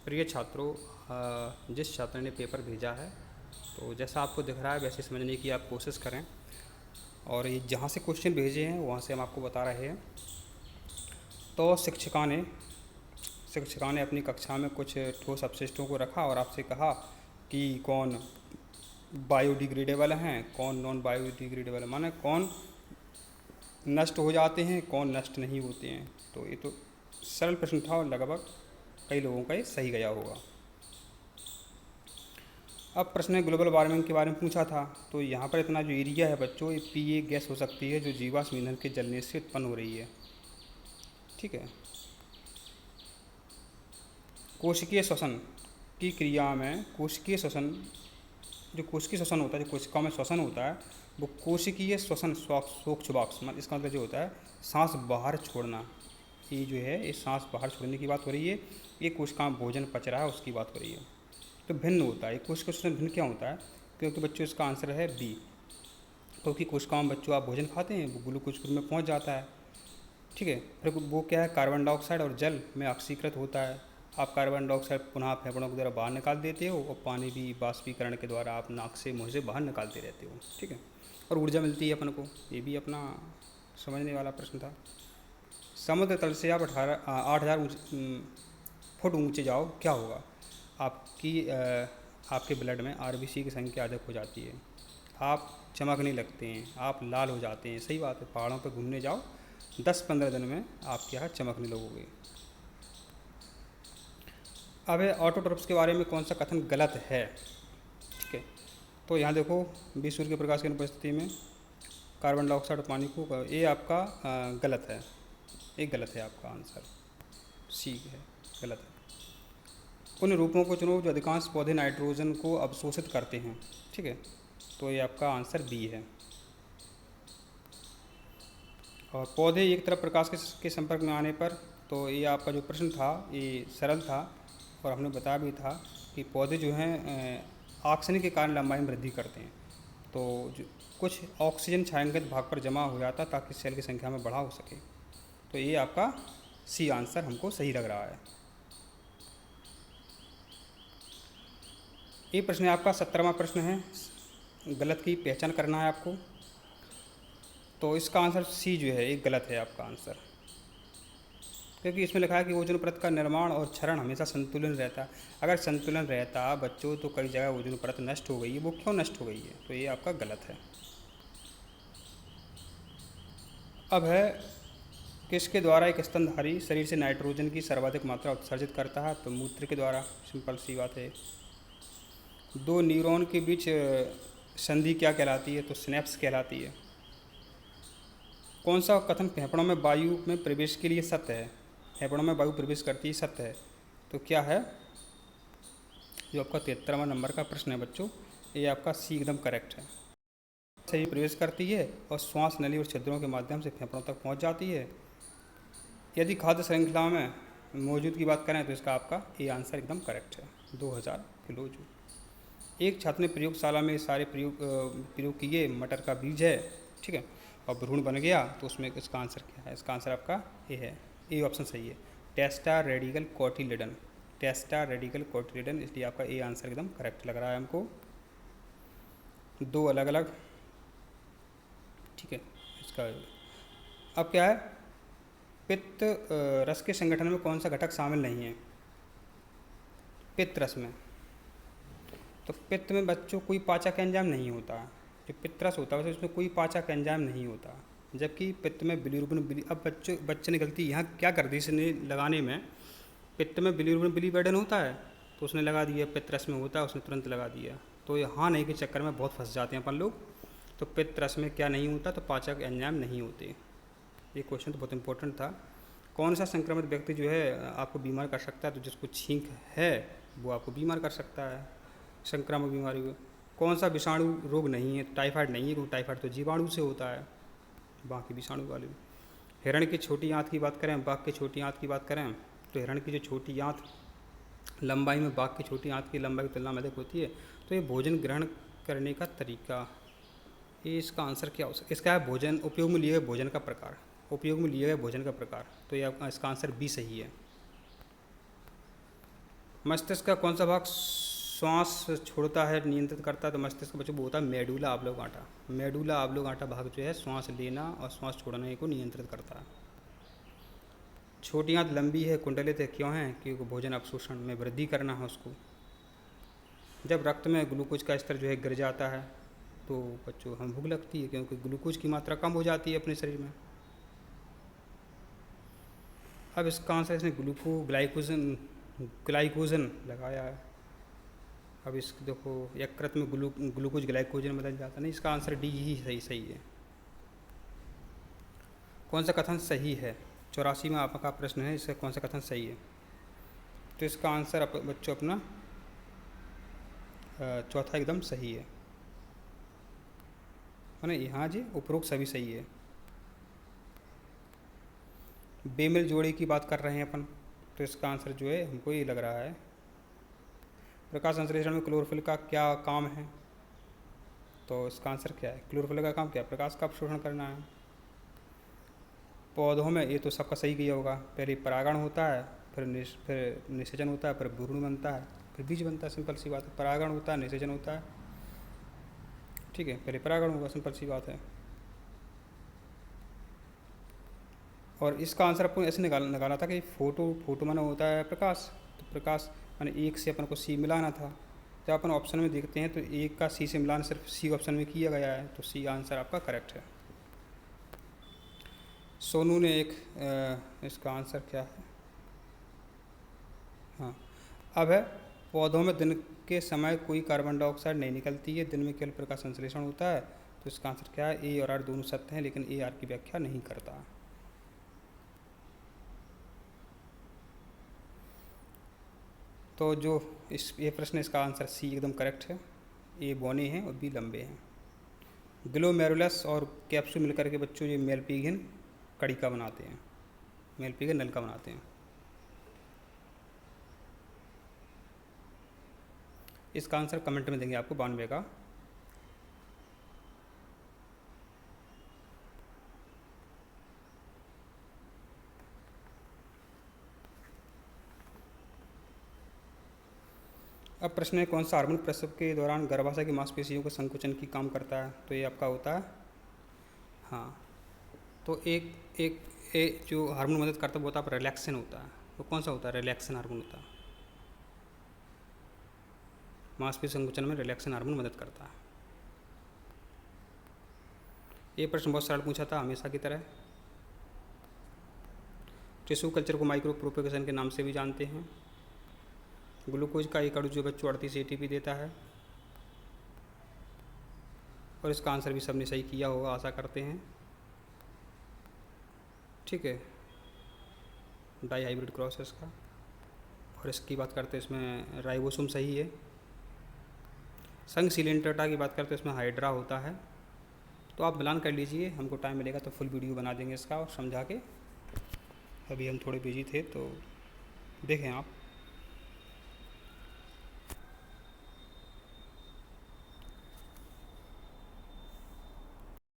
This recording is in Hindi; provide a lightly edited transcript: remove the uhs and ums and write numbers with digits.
प्रिय छात्रों, जिस छात्र ने पेपर भेजा है तो जैसा आपको दिख रहा है वैसे समझने की आप कोशिश करें। और ये जहाँ से क्वेश्चन भेजे हैं वहाँ से हम आपको बता रहे हैं। तो शिक्षिका ने अपनी कक्षा में कुछ ठोस अपशिष्टों को रखा और आपसे कहा कि कौन बायोडिग्रेडेबल हैं, कौन नॉन बायोडिग्रेडेबल है, माने कौन नष्ट हो जाते हैं, कौन नष्ट नहीं होते हैं। तो ये तो सरल प्रश्न था और लगभग कई लोगों का ये सही गया होगा। अब प्रश्न ने ग्लोबल वार्मिंग के बारे में पूछा था। तो यहाँ पर इतना जो एरिया है बच्चों, ये पीए गैस हो सकती है जो जीवाश्म ईंधन के जलने से उत्पन्न हो रही है। ठीक है। कोशिकीय श्वसन की क्रिया में कोशिकीय श्वसन होता है, जो कोशिकाओं में श्वसन होता है, वो कोशिकीय श्वसन स्वोच्छवाक्ष, मतलब इसका मतलब जो होता है सांस बाहर छोड़ना। ये जो है ये सांस बाहर छोड़ने की बात हो रही है। ये कोशिका में भोजन पच रहा है उसकी बात हो रही है। तो भिन्न होता है कोशिका श्वसन, भिन्न क्या होता है? क्योंकि बच्चों इसका आंसर है बी। क्योंकि कोशिकाओं में बच्चों आप भोजन खाते हैं वो ग्लूकोज में पहुँच जाता है। ठीक है। फिर वो क्या है, कार्बन डाइऑक्साइड और जल में ऑक्सीकृत होता है। आप कार्बन डाइऑक्साइड पुनः फेफड़ों के द्वारा बाहर निकाल देते हो और पानी भी वाष्पीकरण के द्वारा आप नाक से मुँह से बाहर निकालते रहते हो। ठीक है। और ऊर्जा मिलती है अपन को। ये भी अपना समझने वाला प्रश्न था। समुद्र तल से आप 8,000 फुट ऊंचे जाओ, क्या होगा? आपके ब्लड में आरबीसी की संख्या अधिक हो जाती है, आप चमकने लगते हैं, आप लाल हो जाते हैं। सही बात है। पहाड़ों पर घूमने जाओ, 10-15 दिन में आप क्या है चमकने लगोगे। अब है ऑटोट्रोफ्स के बारे में कौन सा कथन गलत है? ठीक है। तो यहाँ देखो, विश्व सूर्य के प्रकाश की अनुपस्थिति में कार्बन डाइऑक्साइड और पानी को, ये आपका गलत है। ये गलत है, आपका आंसर सी है, गलत है। उन रूपों को चुनो जो अधिकांश पौधे नाइट्रोजन को अवशोषित करते हैं। ठीक है। तो ये आपका आंसर बी है। और पौधे एक तरफ प्रकाश के संपर्क में आने पर, तो ये आपका जो प्रश्न था ये सरल था और हमने बताया भी था कि पौधे जो हैं ऑक्सीजन के कारण लंबाई में वृद्धि करते हैं। तो जो कुछ ऑक्सीजन छायांकित भाग पर जमा हो जाता ताकि सेल की संख्या में बढ़ा हो सके। तो ये आपका सी आंसर हमको सही लग रहा है। ये प्रश्न आपका 17वां प्रश्न है। गलत की पहचान करना है आपको। तो इसका आंसर सी जो है ये गलत है आपका आंसर, क्योंकि इसमें लिखा है कि ओजोन परत का निर्माण और क्षरण हमेशा संतुलन रहता है। अगर संतुलन रहता बच्चों तो कई जगह ओजोन परत नष्ट हो गई है, वो क्यों नष्ट हो गई है? तो ये आपका गलत है। अब है किसके द्वारा एक स्तनधारी शरीर से नाइट्रोजन की सर्वाधिक मात्रा उत्सर्जित करता है? तो मूत्र के द्वारा। सिंपल सी बात है। दो न्यूरॉन के बीच संधि क्या कहलाती है? तो सिनेप्स कहलाती है। कौन सा कथन फेफड़ों में वायु में प्रवेश के लिए सत्य है? फेफड़ों में वायु प्रवेश करती है, सत्य है। तो क्या है? जो आपका 73वां नंबर का प्रश्न है बच्चों, ये आपका सी एकदम करेक्ट है। सही प्रवेश करती है और श्वास नली और छिद्रों के माध्यम से फेफड़ों तक पहुंच जाती है। यदि खाद्य श्रृंखला में मौजूद की बात करें तो इसका आपका ये आंसर एकदम करेक्ट है, 2000 किलो जूल। एक छात्र ने प्रयोगशाला में सारे प्रयोग किए, मटर का बीज है, ठीक है, और भ्रूण बन गया। तो उसमें इसका आंसर क्या है? इसका आंसर आपका ये है, ये ऑप्शन सही है, टेस्टा रेडिकल कोटिलिडन। टेस्टा रेडिकल कोटिलिडन, इसलिए आपका ये आंसर एकदम करेक्ट लग रहा है हमको। दो अलग अलग, ठीक है। इसका अब क्या है, पित्त रस के संगठन में कौन सा घटक शामिल नहीं है? पित्त रस में, तो पित्त में बच्चों कोई पाचक एंजाइम नहीं होता। जो पित्त रस होता है उसमें कोई पाचक एंजाइम नहीं होता, जबकि पित्त में बिलीरुबिन। अब बच्चे ने गलती यहाँ क्या कर दी, इसने लगाने में, पित्त में बिलीरुबिन बिलीवर्डन होता है तो उसने लगा दिया, पित्त रस में होता है उसने तुरंत लगा दिया। तो यहाँ नहीं के चक्कर में बहुत फंस जाते हैं अपन लोग। तो पित्त रस में क्या नहीं होता? तो पाचक एंजाइम नहीं होते। ये क्वेश्चन तो बहुत इंपॉर्टेंट था। कौन सा संक्रमित व्यक्ति जो है आपको बीमार कर सकता है? तो जिसको छींक है वो आपको बीमार कर सकता है, संक्रामक बीमारी को। कौन सा विषाणु रोग नहीं है? टाइफाइड नहीं है, क्योंकि टाइफाइड तो जीवाणु से होता है, बाकी विषाणु वाले। हिरण की छोटी आंत की बात करें, बाघ की छोटी आंत की बात करें, तो हिरण की जो छोटी आंत लंबाई में बाघ की छोटी आंत की लंबाई की तुलना में अधिक होती है। तो ये भोजन ग्रहण करने का तरीका, ये इसका आंसर क्या हो सकता है? इसका है भोजन, उपयोग में लिए गए भोजन का प्रकार, उपयोग में लिए गए भोजन का प्रकार। तो ये इसका आंसर बी सही है। मस्तिष्क का कौन सा भाग श्वास छोड़ता है, नियंत्रित करता है? तो मस्तिष्क का बच्चों वो होता है मेडुला ऑब्लोंगाटा। मेडुला ऑब्लोंगाटा भाग जो है श्वास लेना और श्वास छोड़ने को नियंत्रित करता है। छोटी आंत लंबी है, कुंडलित है, क्यों है? क्योंकि भोजन अवशोषण में वृद्धि करना है उसको। जब रक्त में ग्लूकोज का स्तर जो है गिर जाता है तो बच्चों हम भूख लगती है, क्योंकि ग्लूकोज की मात्रा कम हो जाती है अपने शरीर में। अब इसका आंसर इसने ग्लाइकोजन लगाया है। अब इस देखो यकृत में ग्लूकोज ग्लाइकोजन बदल जाता नहीं, इसका आंसर डी ही सही है। कौन सा कथन सही है? 84 में आपका प्रश्न है, इसका कौन सा कथन सही है? तो इसका आंसर बच्चों अपना चौथा एकदम सही है। मैंने यहाँ जी उपरोक्त सभी सही है। बेमेल जोड़ी की बात कर रहे हैं अपन, तो इसका आंसर जो है हमको ये लग रहा है। प्रकाश संश्लेषण में क्लोरोफिल का क्या काम है? तो इसका आंसर क्या है? क्लोरोफिल का काम क्या है? प्रकाश का अवशोषण करना है। पौधों में ये तो सबका सही किया होगा, पहले परागण होता है, फिर निषेचन होता है, फिर भ्रूण बनता है, फिर बीज बनता है। सिंपल सी बात है, परागण होता है, निषेचन होता है, ठीक है, पहले परागण होगा, सिंपल सी बात है। और इसका आंसर अपन ऐसे निकाला था कि फोटो माना होता है प्रकाश, तो प्रकाश माने एक से अपन को सी मिलाना था। जब अपन ऑप्शन में देखते हैं तो एक का सी से मिलान सिर्फ सी ऑप्शन में किया गया है, तो सी आंसर आपका करेक्ट है। सोनू ने इसका आंसर क्या है? हाँ, अब है पौधों में दिन के समय कोई कार्बन डाइऑक्साइड नहीं निकलती है, दिन में केवल प्रकाश संश्लेषण होता है। तो इसका आंसर क्या है? ए और आर दोनों सत्य हैं, लेकिन ए आर की व्याख्या नहीं करता। तो जो ये प्रश्न, इसका आंसर सी एकदम करेक्ट है। ए बौने हैं और बी लंबे हैं। ग्लोमेरुलस और कैप्सूल मिलकर के बच्चों ये मेलपीगिन कड़ी का बनाते हैं, मेलपीगिन नल का बनाते हैं। इसका आंसर कमेंट में देंगे आपको 92 का। अब प्रश्न है कौन सा हार्मोन प्रसव के दौरान गर्भाशय की मांसपेशियों के संकुचन की काम करता है? तो ये आपका होता है, हाँ, तो एक जो हार्मोन मदद करता है वो होता है रिलैक्सेन होता है। वो कौन सा होता है? रिलैक्सेन हार्मोन होता है। मांसपेशी संकुचन में रिलैक्सेन हार्मोन मदद करता है। ये प्रश्न बहुत सरल पूछा था हमेशा की तरह। टिश्यू कल्चर को माइक्रो प्रोपेगेशन के नाम से भी जानते हैं। ग्लूकोज का एक अणु जो बच्चों 38 ATP देता है। और इसका आंसर भी सबने सही किया होगा, आशा करते हैं, ठीक है। डाई हाइब्रिड क्रॉस है इसका। और इसकी बात करते हैं इसमें राइबोसोम सही है। संघ सिलेंट्रेटा की बात करते हैं इसमें हाइड्रा होता है। तो आप मिलान कर लीजिए, हमको टाइम मिलेगा तो फुल वीडियो बना देंगे इसका और समझा के। अभी हम थोड़े बिजी थे तो देखें आप।